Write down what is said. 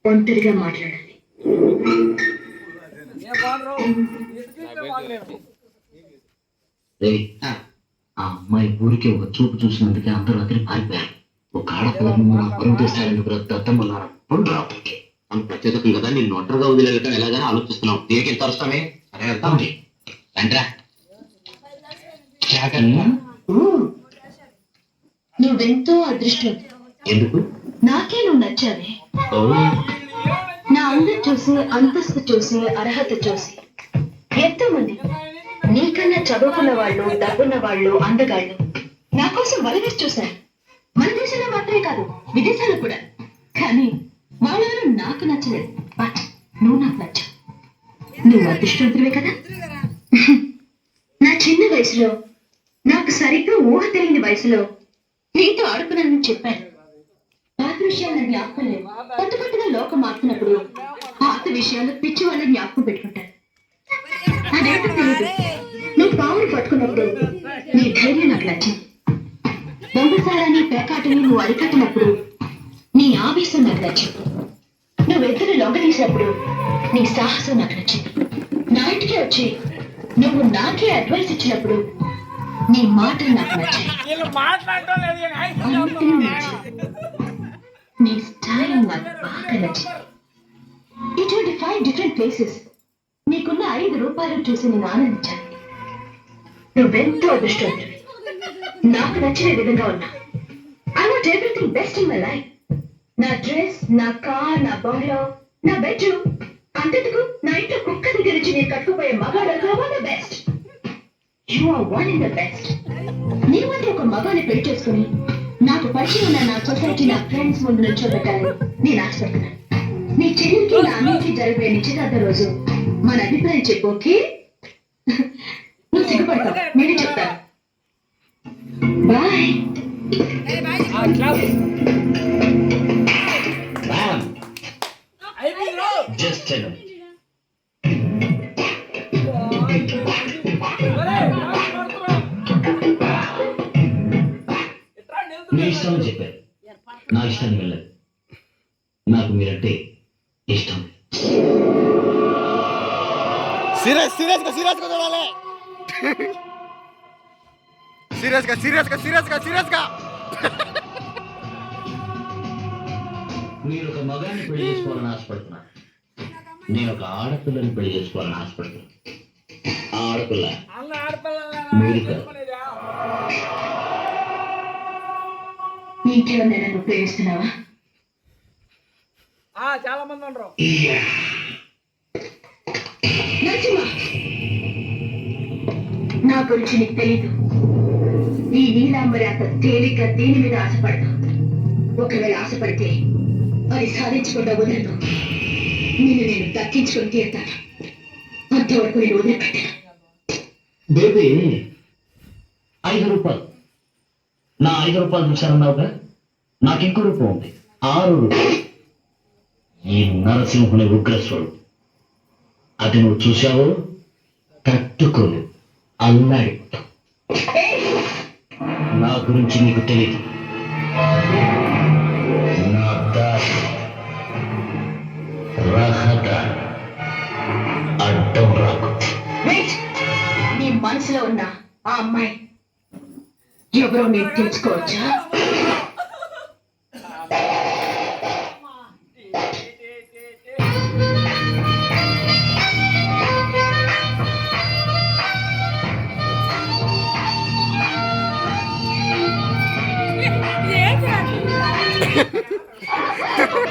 ఒంటరిగా మాట్లాడాలి. ఆ అమ్మాయి ఊరికి ఒక చూపు చూసినందుకే అందరూ అతని పారిపోయారు. ఒక ఆడపిల్లని మనం పరువు తీస్తారని దత్తమ్మన్నారు. అంత ప్రత్యేకం కదా, నేను ఒంటరిగా వదిలేయటం ఎలాగని ఆలోచిస్తున్నావు. దీనికి ఎంత వస్తామే? సరే వెళ్తామండి. రండ్రా. నువ్వెంతో అదృష్టం. ఎందుకు? నాకే నువ్వు నచ్చావే. నా అందం చూసి, అంతస్తు చూసి, అర్హత చూసి ఎంతో మంది నీకన్నా చదువుకున్న వాళ్ళు, డబ్బున్న వాళ్ళు, అందగాళ్ళు నా కోసం వలవేసి చూశారు. మన దేశంలో మాత్రమే కాదు, విదేశాల్లో కూడా. కానీ వాళ్ళెవరూ నాకు నచ్చలేదు. బట్ నువ్వు నాకు నచ్చావు. నువ్వు అదృష్టవంతుడివే కదా. నా చిన్న వయసులో, నాకు సరిగ్గా ఊహ తెలియని వయసులో నీతో ఆడుకున్నానని చెప్పాను. పాత విషయాలు జ్ఞాపకం లేవు. కొత్త కొత్తగా లోకం మారుతున్నప్పుడు పాత విషయాలు పిచ్చి వాళ్ళ జ్ఞాపకం పెట్టుకుంటారు. అదేంటో తెలియదు. నువ్వు పావులు పట్టుకున్నప్పుడు నీ ధైర్యం నాకు నచ్చింది. దొంగసారాన్ని, పేకాటని నువ్వు అరికట్టినప్పుడు నీ ఆవేశం నాకు నచ్చింది. నువ్వెద్దరు లొంగదీసినప్పుడు నీ సాహసం నాకు నచ్చింది. నా ఇంటికి వచ్చి నువ్వు నాకే అడ్వైస్ ఇచ్చినప్పుడు నీ మాటలు నాకు నచ్చాయి. నీ స్టైల్ నాకు బాగా నచ్చింది. ఇటువంటి 5 డిఫరెంట్ ప్లేసెస్ నీకున్న 5 రూపాయలు చూసి నేను ఆనందించాను. నువ్వెంతో అదృష్టవంతుడివి. నాకు నచ్చిన విధంగా ఉన్నా. I want everything best in my life. నా డ్రెస్, నా కార్, నా బంగ్లా, నా బెడ్రూమ్, అంతెందుకు నా ఇంట్లో కుక్క దగ్గర నుంచి నేను కట్టుకుపోయే మగాడు best. You are one in the best. నీవంటే ఒక మగాన్ని పెళ్లి చేసుకుని నాకు పరిచయం ఉన్న నా సొసైటీ, నా ఫ్రెండ్స్ ముందు నుంచోబెట్టాలని నేను ఆశపడుతున్నాను. నీ చెల్లికి, నా అన్నింటికి జరిపే నిశ్చితార్థ రోజు మన అభిప్రాయం చెప్పు. ఓకే? నువ్వు సిగ్గుపడతావు, నేనే చెప్తాను. బాయ్. మీ ఇష్టం చెప్పారు. నా ఇష్టాన్ని వెళ్ళదు. నాకు మీరంటే ఇష్టం. సీరియస్ చూడాలి. సీరియస్ గా మీరు ఒక మగాన్ని పెళ్లి చేసుకోవాలని ఆశపడుతున్నారు. నేను ఒక ఆడపిల్లని పెళ్లి చేసుకోవాలని ఆశపడుతున్నాను. ఆడపిల్ల మీరు కాదు. నీకేమన్నా నువ్వు ప్రేమిస్తున్నావా? చాలా మంది ఉండరు. నా గురించి నీకు తెలీదు. ఈ నీలాంబరి అంత తేలిక దేని మీద ఆశపడతావు. ఒకవేళ ఆశపడితే అది సాధించకుండా వదలను. నేను దక్కించుకొని తీరుతాను. అంతవరకు నేను వదిలిపెట్టాను. బేబీ, 5 రూపాయలు. నా 5 రూపాయలు చూశానన్నావుగా, నాకు ఇంకో రూపం ఉంది. 6 రూపాయలు. ఈ నరసింహుని ఉగ్రస్వరుడు. అది నువ్వు చూశావు, తట్టుకోలు, అల్లాడిపోతావు. నా గురించి నీకు తెలియదు. నా దారి, రహదారి, అడ్డం రాకు. నీ మనసులో ఉన్న ఆ అమ్మాయి ఎవరో నేను తెలుసుకోవచ్చా?